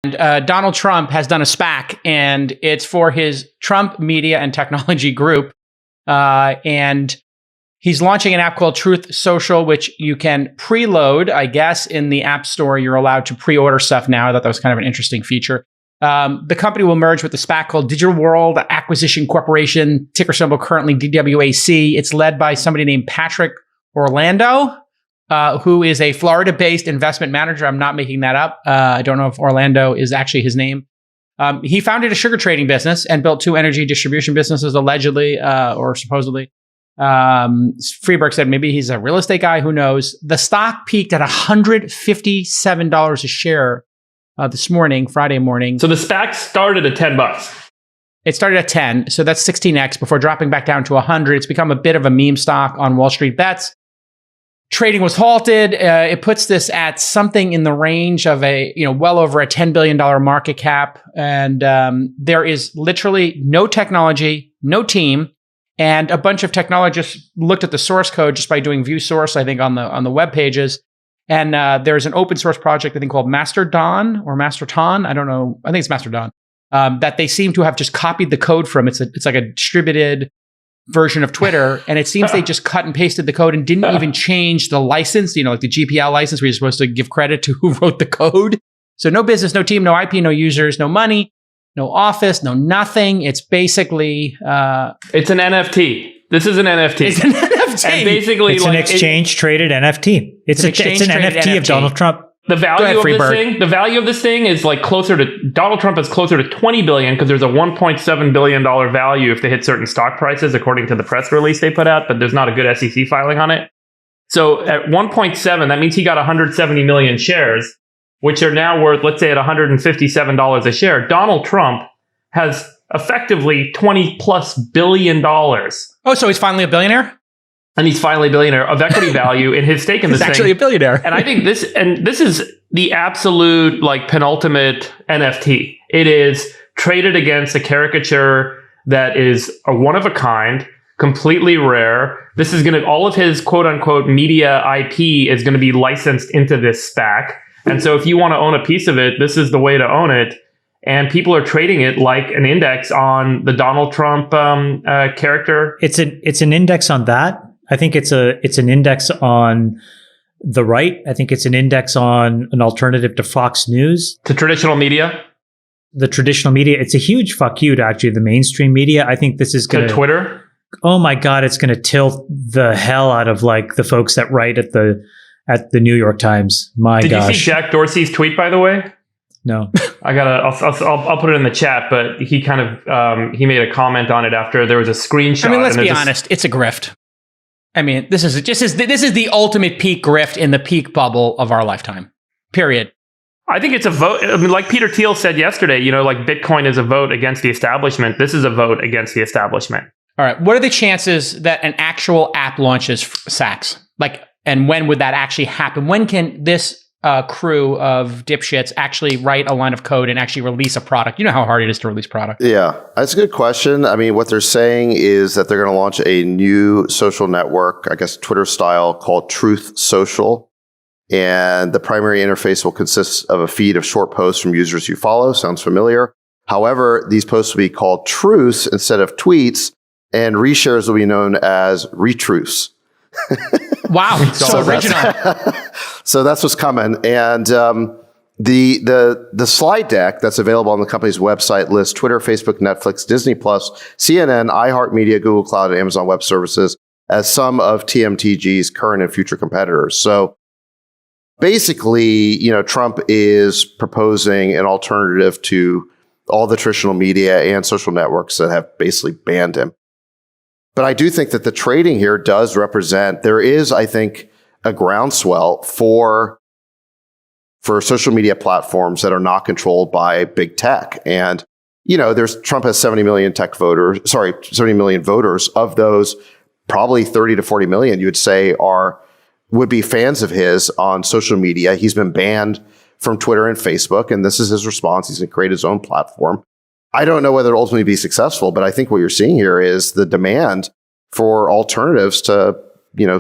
Donald Trump has done a SPAC, and it's for his Trump Media and Technology Group. And he's launching an app called Truth Social, which you can preload, I guess, in the App Store. You're allowed to pre-order stuff now. I thought that was kind of an interesting feature. The company will merge with the SPAC called Digital World Acquisition Corporation, ticker symbol currently DWAC. It's led by somebody named Patrick Orlando, who is a Florida-based investment manager. I'm not making that up. I don't know if Orlando is actually his name. He founded a sugar trading business and built 2 energy distribution businesses, allegedly or supposedly. Freeberg said maybe he's a real estate guy. Who knows? The stock peaked at $157 a share this morning, Friday morning. So the SPAC started at $10. It started at 10, so that's 16x before dropping back down to 100. It's become a bit of a meme stock on Wall Street Bets. Trading was halted. It puts this at something in the range of well over a $10 billion market cap. And there is literally no technology, no team, and a bunch of technologists looked at the source code just by doing view source, I think, on the web pages. And there's an open source project, I think, called Mastodon or Masterton. I don't know. I think it's Mastodon. That they seem to have just copied the code from. It's like a distributed version of Twitter. And it seems they just cut and pasted the code and didn't even change the license, like the GPL license where you're supposed to give credit to who wrote the code. So no business, no team, no IP, no users, no money, no office, no nothing. It's basically... it's an NFT. This is an NFT. It's an NFT. And basically, it's an exchange-traded NFT. It's an NFT of Donald Trump. The value of this thing is Donald Trump is closer to $20 billion because there's a $1.7 billion value if they hit certain stock prices, according to the press release they put out, but there's not a good SEC filing on it. So at 1.7, that means he got 170 million shares, which are now worth, let's say, at $157 a share. Donald Trump has effectively $20+ billion. Oh, so he's finally a billionaire? And he's finally a billionaire of equity value in his stake in this thing. He's actually a billionaire. And I think this is the absolute penultimate NFT. It is traded against a caricature that is a one of a kind, completely rare. This is all of his quote unquote media IP is going to be licensed into this SPAC. And so if you want to own a piece of it, this is the way to own it. And people are trading it like an index on the Donald Trump character. It's an index on that. I think it's an index on the right. I think it's an index on an alternative to Fox News. To traditional media? The traditional media. It's a huge fuck you to actually the mainstream media. I think this is going to... Twitter? Oh my God, it's going to tilt the hell out of the folks that write at the New York Times. Gosh. Did you see Jack Dorsey's tweet, by the way? No. I'll put it in the chat, but he kind of he made a comment on it after there was a screenshot. I mean, let's be honest, it's a grift. I mean, this is the ultimate peak grift in the peak bubble of our lifetime. Period. I think it's a vote. I mean, like Peter Thiel said yesterday, Bitcoin is a vote against the establishment. This is a vote against the establishment. All right. What are the chances that an actual app launches SPACs? And when would that actually happen? When can this crew of dipshits actually write a line of code and actually release a product? You know how hard it is to release product. Yeah, that's a good question. I mean, what they're saying is that they're going to launch a new social network, I guess Twitter style, called Truth Social. And the primary interface will consist of a feed of short posts from users you follow. Sounds familiar. However, these posts will be called truths instead of tweets, and reshares will be known as retruths. Wow, so original. So that's what's coming. And the slide deck that's available on the company's website lists Twitter, Facebook, Netflix, Disney+, CNN, iHeartMedia, Google Cloud, and Amazon Web Services as some of TMTG's current and future competitors. So basically, Trump is proposing an alternative to all the traditional media and social networks that have basically banned him. But I do think that the trading here does represent, there is, I think, a groundswell for social media platforms that are not controlled by big tech. And, Trump has 70 million voters. Of those, probably 30 to 40 million, you would say, would be fans of his on social media. He's been banned from Twitter and Facebook, and this is his response. He's going to create his own platform. I don't know whether it'll ultimately be successful, but I think what you're seeing here is the demand for alternatives to,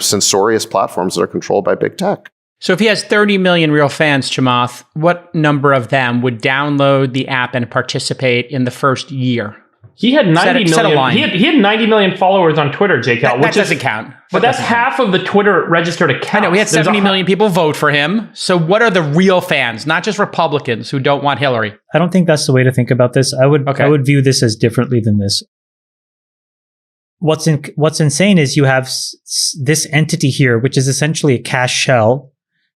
censorious platforms that are controlled by big tech. So if he has 30 million real fans, Chamath, what number of them would download the app and participate in the first year? He had 90 Set a million. line. He had 90 million followers on Twitter, Jake. That doesn't count. But that's half of the Twitter registered accounts. I know, we had 70 million people vote for him. So what are the real fans, not just Republicans who don't want Hillary? I don't think that's the way to think about this. I would view this as differently than this. What's insane is you have this entity here, which is essentially a cash shell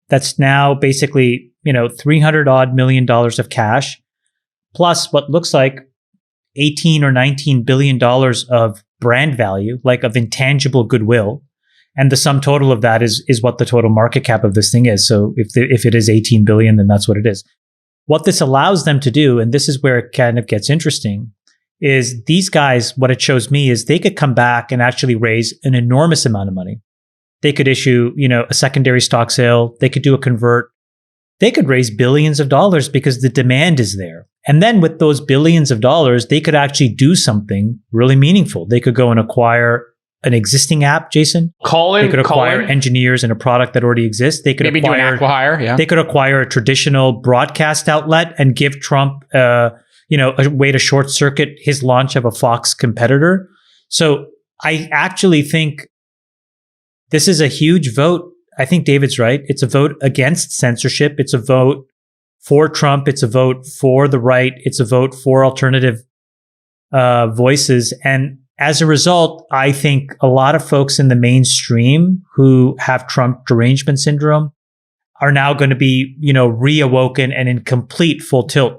that's now basically, $300 odd million of cash, plus what looks like 18 or 19 billion dollars of brand value, like of intangible goodwill. And the sum total of that is what the total market cap of this thing is. So if it is 18 billion, then that's what it is. What this allows them to do, and this is where it kind of gets interesting, is these guys, what it shows me is they could come back and actually raise an enormous amount of money. They could issue, a secondary stock sale. They could do a convert. They could raise billions of dollars because the demand is there. And then with those billions of dollars, they could actually do something really meaningful. They could go and acquire an existing app, Jason. They could acquire engineers in a product that already exists. They could maybe do an acqui-hire, yeah. They could acquire a traditional broadcast outlet and give Trump, a way to short circuit his launch of a Fox competitor. So I actually think this is a huge vote. I think David's right. It's a vote against censorship. It's a vote for Trump. It's a vote for the right. It's a vote for alternative voices. And as a result, I think a lot of folks in the mainstream who have Trump derangement syndrome are now going to be, reawoken and in complete full tilt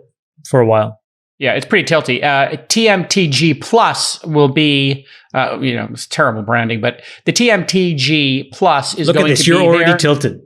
for a while. Yeah, it's pretty tilty. TMTG Plus will be, it's terrible branding, but the TMTG Plus is going to be You're already tilted.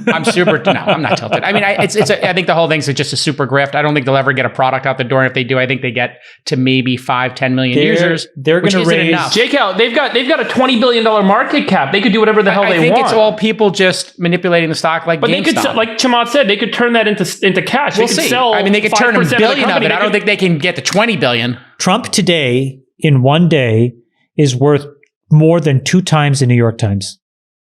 I'm not tilted. I mean, I think the whole thing's just a super grift. I don't think they'll ever get a product out the door. And if they do, I think they get to maybe 5-10 million users. They're going to raise enough. Jake, they've got a $20 billion market cap. They could do whatever the hell they want. I think it's all people just manipulating the stock like but GameStop. They could, like Chamath said, they could turn that into cash. We'll they could see. sell. They could turn $1 billion of it. I don't think they can get to 20 billion. Trump today, in one day, is worth more than 2 times the New York Times.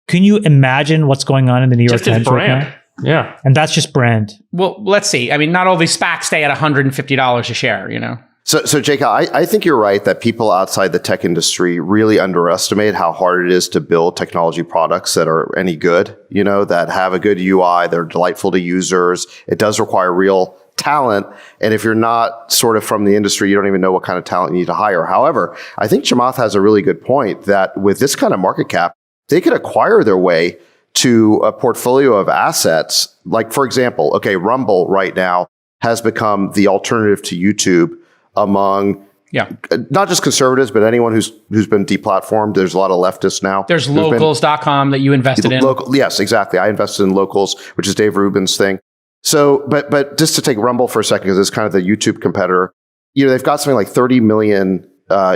Can you imagine what's going on in the New York Times right now? Yeah. And that's just brand. Well, let's see. I mean, not all these SPACs stay at $150 a share, So Jake, I think you're right that people outside the tech industry really underestimate how hard it is to build technology products that are any good, that have a good UI, that are delightful to users. It does require real talent. And if you're not sort of from the industry, you don't even know what kind of talent you need to hire. However, I think Chamath has a really good point that with this kind of market cap, they could acquire their way to a portfolio of assets. Like, for example, Rumble right now has become the alternative to YouTube among not just conservatives, but anyone who's been deplatformed. There's a lot of leftists now. There's locals.com that you invested in. Yes, exactly. I invested in Locals, which is Dave Rubin's thing. So, but just to take Rumble for a second, because it's kind of the YouTube competitor, they've got something like 30 million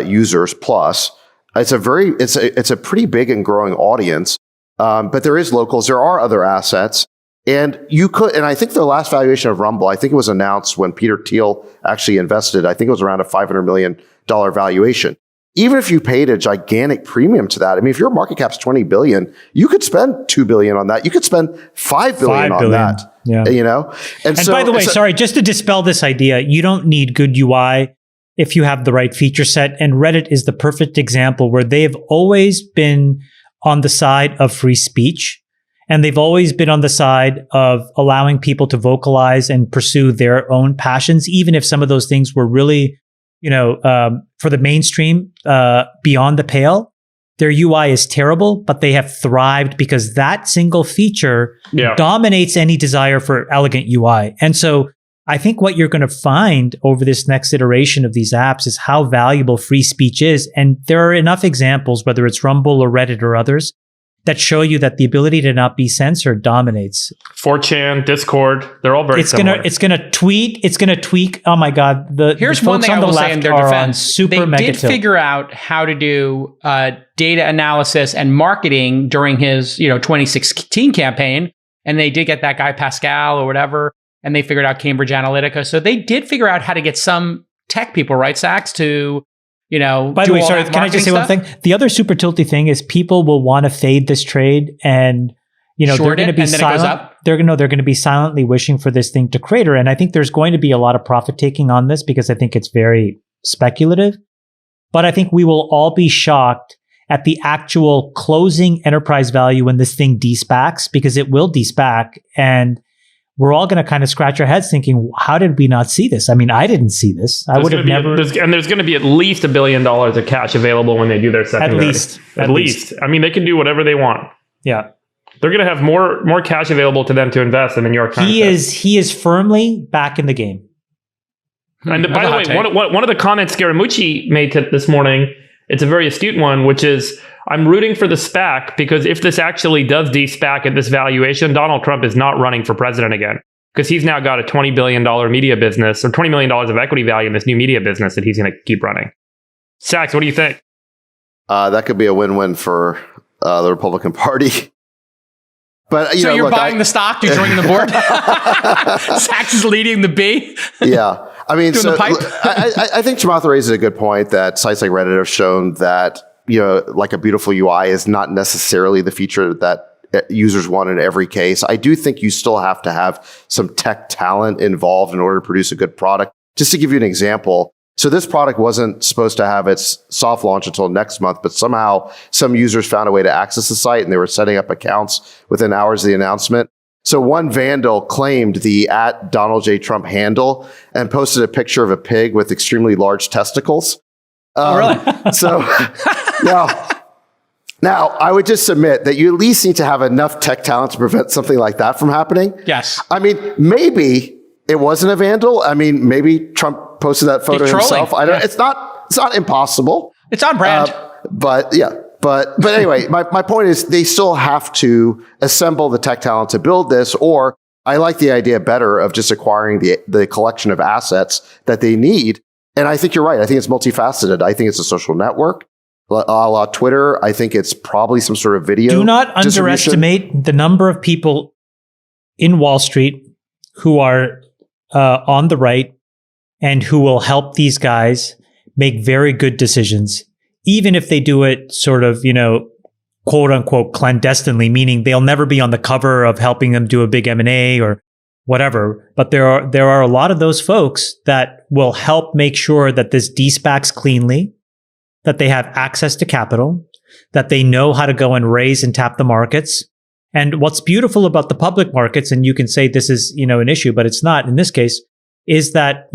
users plus. It's a pretty big and growing audience. But there is Locals. There are other assets. And I think the last valuation of Rumble, I think it was announced when Peter Thiel actually invested. I think it was around a $500 million valuation. Even if you paid a gigantic premium to that, I mean, if your market cap's 20 billion, you could spend 2 billion on that. You could spend 5 billion on that. Yeah. And so, by the way, sorry, just to dispel this idea, you don't need good UI if you have the right feature set. And Reddit is the perfect example where they have always been on the side of free speech. And they've always been on the side of allowing people to vocalize and pursue their own passions, even if some of those things were really, for the mainstream, beyond the pale. Their UI is terrible, but they have thrived because that single feature dominates any desire for elegant UI. And so I think what you're going to find over this next iteration of these apps is how valuable free speech is. And there are enough examples, whether it's Rumble or Reddit or others, that show you that the ability to not be censored dominates. 4chan, Discord, they're all very similar. It's gonna tweak. Oh my God. Here's the one thing on I will the say in their defense. They mega did figure out how to do data analysis and marketing during his 2016 campaign. And they did get that guy Pascal or whatever. And they figured out Cambridge Analytica. So they did figure out how to get some tech people, right, Sachs, to by the way, sorry, can I just say one thing? The other super tilty thing is people will want to fade this trade and, they're Short going to it, be and then it goes silent. up? They're going to be silently wishing for this thing to crater. And I think there's going to be a lot of profit taking on this because I think it's very speculative. But I think we will all be shocked at the actual closing enterprise value when this thing de-SPACs, because it will de-SPAC. And we're all going to kind of scratch our heads thinking, how did we not see this? I mean, I didn't see this. I would have never. There's going to be at least $1 billion of cash available when they do their secondary. At least. I mean, they can do whatever they want. Yeah. They're going to have more cash available to them to invest in the New York Times. He is firmly back in the game. And by the way, one of the comments Scaramucci made this morning, it's a very astute one, which is, I'm rooting for the SPAC because if this actually does de-SPAC at this valuation, Donald Trump is not running for president again because he's now got a $20 billion media business or $20 million of equity value in this new media business that he's going to keep running. Sachs, what do you think? That could be a win-win for the Republican Party. But so you're buying the stock? You're joining the board? Sachs is leading the B? Yeah. I mean, Doing so the pipe? I think Chamath raises a good point that sites like Reddit have shown that, like a beautiful UI is not necessarily the feature that users want in every case. I do think you still have to have some tech talent involved in order to produce a good product. Just to give you an example, so this product wasn't supposed to have its soft launch until next month, but somehow some users found a way to access the site and they were setting up accounts within hours of the announcement. So one vandal claimed the @DonaldJTrump handle and posted a picture of a pig with extremely large testicles. Really? So now I would just submit that you at least need to have enough tech talent to prevent something like that from happening. Yes. I mean, maybe it wasn't a vandal. I mean, maybe Trump posted that photo himself. I don't. Yeah. It's not impossible. It's on brand. But anyway, my point is they still have to assemble the tech talent to build this, or I like the idea better of just acquiring the collection of assets that they need. And I think you're right. I think it's multifaceted. I think it's a social network, a la Twitter. I think it's probably some sort of video. Do not underestimate the number of people in Wall Street who are on the right and who will help these guys make very good decisions, even if they do it sort of, quote unquote, clandestinely, meaning they'll never be on the cover of helping them do a big M&A or whatever. But there are a lot of those folks that will help make sure that this de-SPACs cleanly, that they have access to capital, that they know how to go and raise and tap the markets. And what's beautiful about the public markets, and you can say this is, an issue, but it's not in this case, is that,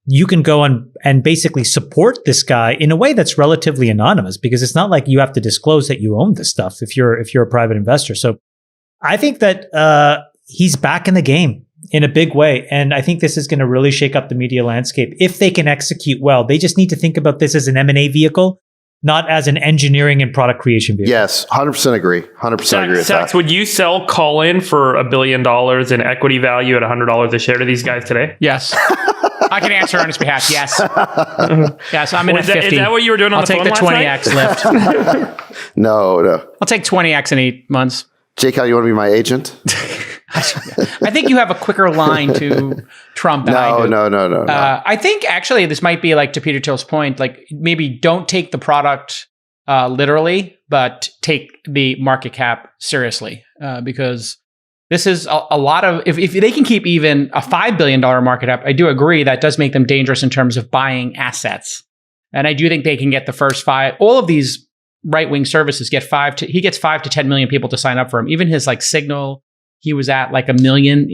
you can go and basically support this guy in a way that's relatively anonymous, because it's not like you have to disclose that you own this stuff if you're a private investor. So I think that he's back in the game in a big way. And I think this is going to really shake up the media landscape if they can execute well. They just need to think about this as an M&A vehicle, not as an engineering and product creation vehicle. Yes, 100% agree. 100% agree with Sachs, that. would you sell Call-In for $1 billion in equity value at $100 a share to these guys today? Yes. I can answer on his behalf. Yes. Yes, I'm in at 50. Is that what you were doing on the phone last night? I'll take the 20x lift. No. I'll take 20x in 8 months. Jake, how you want to be my agent? I think you have a quicker line to Trump than I do. No. I think actually this might be like to Peter Thiel's point, like maybe don't take the product literally, but take the market cap seriously because this is a lot of, if they can keep even a $5 billion market cap, I do agree that does make them dangerous in terms of buying assets. And I do think they can get the first 5, all of these right-wing services he gets 5 to 10 million people to sign up for him. Even his like Signal, he was at like 1 million,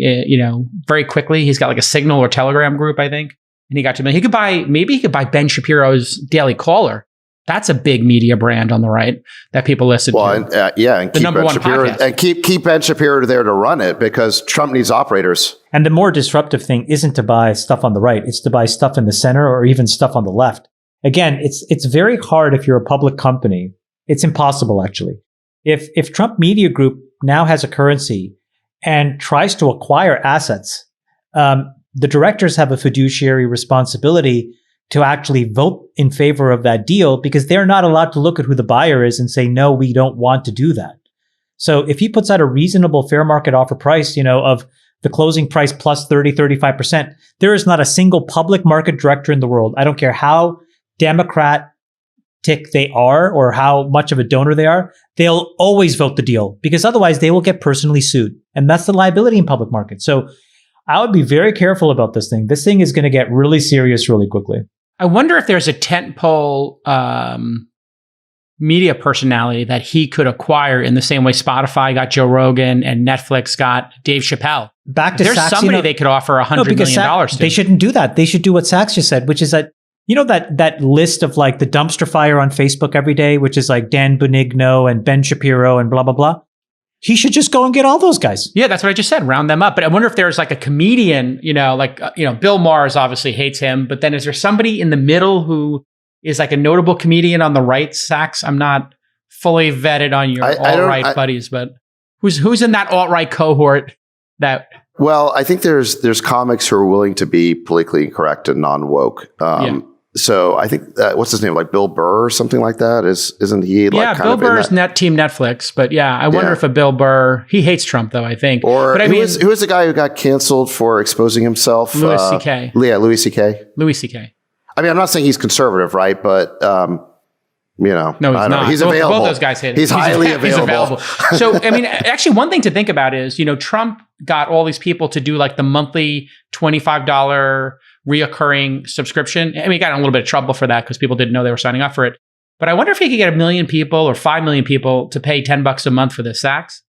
very quickly. He's got like a Signal or Telegram group, I think. And he got to 1 million. Maybe he could buy Ben Shapiro's Daily Caller. That's a big media brand on the right that people listen to. And the keep number Ben one Shapiro podcast. and keep Ben Shapiro there to run it because Trump needs operators. And the more disruptive thing isn't to buy stuff on the right; it's to buy stuff in the center or even stuff on the left. Again, it's very hard if you're a public company. It's impossible, actually. If Trump Media Group now has a currency and tries to acquire assets, the directors have a fiduciary responsibility to actually vote in favor of that deal because they're not allowed to look at who the buyer is and say, no, we don't want to do that. So if he puts out a reasonable fair market offer price, of the closing price plus 30, 35%, there is not a single public market director in the world. I don't care how Democrat tick they are or how much of a donor they are, they'll always vote the deal because otherwise they will get personally sued. And that's the liability in public markets. So I would be very careful about this thing. This thing is going to get really serious really quickly. I wonder if there's a tentpole media personality that he could acquire in the same way Spotify got Joe Rogan and Netflix got Dave Chappelle. Back to There's Sachs, somebody they could offer $100 million to. They shouldn't do that. They should do what Sachs just said, which is that, that list of like the dumpster fire on Facebook every day, which is like Dan Benigno and Ben Shapiro and blah, blah, blah. He should just go and get all those guys. Yeah, that's what I just said. Round them up. But I wonder if there's like a comedian, Bill Maher obviously hates him. But then is there somebody in the middle who is like a notable comedian on the right, Sachs? I'm not fully vetted on your alt-right buddies, but who's in that alt-right cohort that... Well, I think there's comics who are willing to be politically incorrect and non-woke. So I think what's his name, like Bill Burr or something like that? Isn't he? Like Bill Burr's Team Netflix, but I wonder if a Bill Burr, he hates Trump though, I think. Or but who was the guy who got canceled for exposing himself? Louis C.K. Louis C.K. Louis C.K. I mean, I'm not saying he's conservative, right? But no, he's not. He's available. Both those guys hate it. He's highly available. So, I mean, actually, one thing to think about is, Trump got all these people to do like the monthly $25 reoccurring subscription. I mean, he got in a little bit of trouble for that because people didn't know they were signing up for it. But I wonder if he could get 1 million people or 5 million people to pay $10 a month for this, Sachs.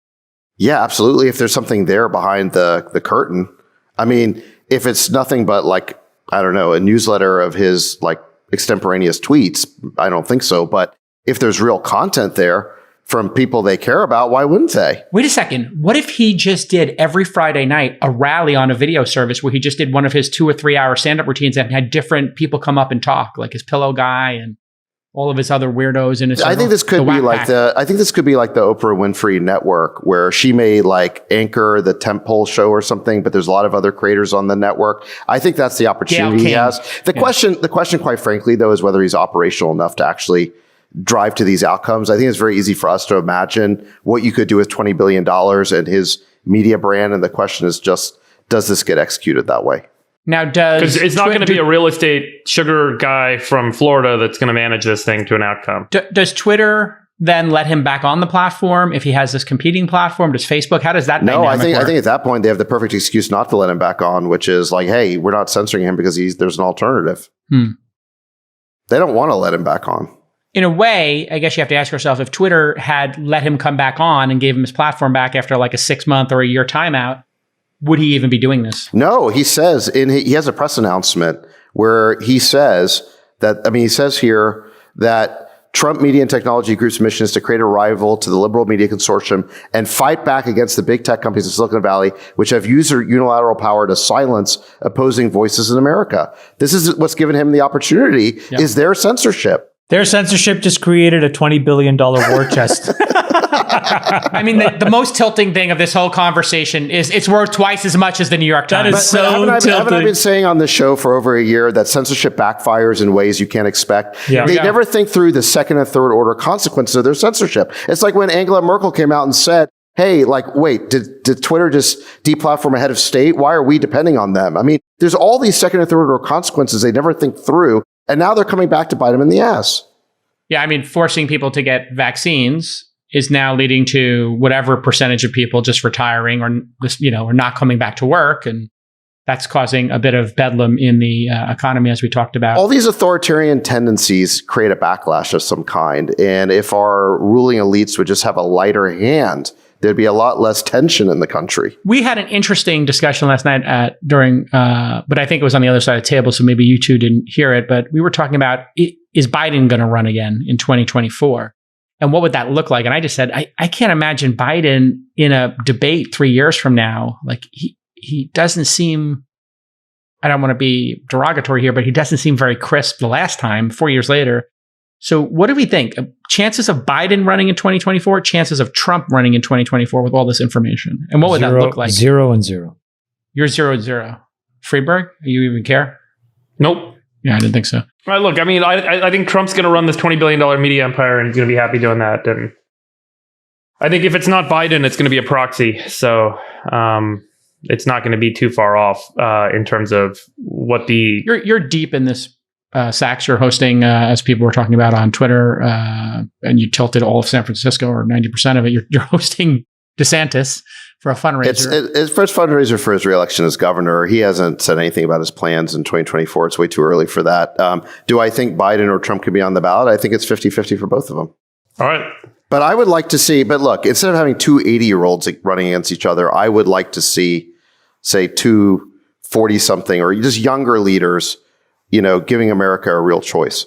Yeah, absolutely. If there's something there behind the curtain. I mean, if it's nothing but like, I don't know, a newsletter of his like extemporaneous tweets, I don't think so. But if there's real content there from people they care about, why wouldn't they? Wait a second. What if he just did every Friday night a rally on a video service where he just did one of his 2 or 3 hour stand-up routines and had different people come up and talk, like his pillow guy and all of his other weirdos in his I think this could be like the Oprah Winfrey Network, where she may like anchor the tentpole show or something, but there's a lot of other creators on the network. I think that's the opportunity he has. The question, quite frankly, though, is whether he's operational enough to actually drive to these outcomes. I think it's very easy for us to imagine what you could do with $20 billion and his media brand. And the question is just, does this get executed that way? Now, because it's not going to be a real estate sugar guy from Florida that's going to manage this thing to an outcome. Does Twitter then let him back on the platform if he has this competing platform? Does Facebook? How does that? No, I think at that point they have the perfect excuse not to let him back on, which is like, hey, we're not censoring him because there's an alternative. They don't want to let him back on. In a way, I guess you have to ask yourself, if Twitter had let him come back on and gave him his platform back after like a 6 month or a year timeout, would he even be doing this? No, he says he has a press announcement where he says that, he says here that Trump Media and Technology Group's mission is to create a rival to the liberal media consortium and fight back against the big tech companies in Silicon Valley, which have used their unilateral power to silence opposing voices in America. This is what's given him the opportunity, is their censorship. Their censorship just created a $20 billion war chest. I mean, the most tilting thing of this whole conversation is it's worth twice as much as the New York Times. That is so tilting. Haven't I been saying on this show for over a year that censorship backfires in ways you can't expect? Yeah. They never think through the second and third order consequences of their censorship. It's like when Angela Merkel came out and said, hey, like, wait, did Twitter just deplatform a head of state? Why are we depending on them? I mean, there's all these second and third order consequences they never think through. And now they're coming back to bite them in the ass. Yeah, I mean, forcing people to get vaccines is now leading to whatever percentage of people just retiring or not coming back to work. And that's causing a bit of bedlam in the economy, as we talked about. All these authoritarian tendencies create a backlash of some kind. And if our ruling elites would just have a lighter hand, there'd be a lot less tension in the country. We had an interesting discussion last night but I think it was on the other side of the table, so maybe you two didn't hear it, but we were talking about, is Biden going to run again in 2024? And what would that look like? And I just said, I can't imagine Biden in a debate 3 years from now. Like he doesn't seem, I don't want to be derogatory here, but he doesn't seem very crisp the last time, 4 years later. So what do we think? Chances of Biden running in 2024, chances of Trump running in 2024 with all this information? And what would that look like? 0 and 0. You're 0 and 0. Freeberg, do you even care? Nope. Yeah, I didn't think so. Look, I mean, I think Trump's going to run this $20 billion media empire and he's going to be happy doing that. And I think if it's not Biden, it's going to be a proxy. So it's not going to be too far off in terms of what the... You're deep in this Sachs, you're hosting, as people were talking about on Twitter, and you tilted all of San Francisco or 90% of it. You're hosting DeSantis for a fundraiser. It's his first fundraiser for his reelection as governor. He hasn't said anything about his plans in 2024. It's way too early for that. Do I think Biden or Trump could be on the ballot? I think it's 50-50 for both of them. All right. But I would like to see, but look, instead of having two 80-year-olds running against each other, I would like to see, say, two 40-something or just younger leaders, giving America a real choice.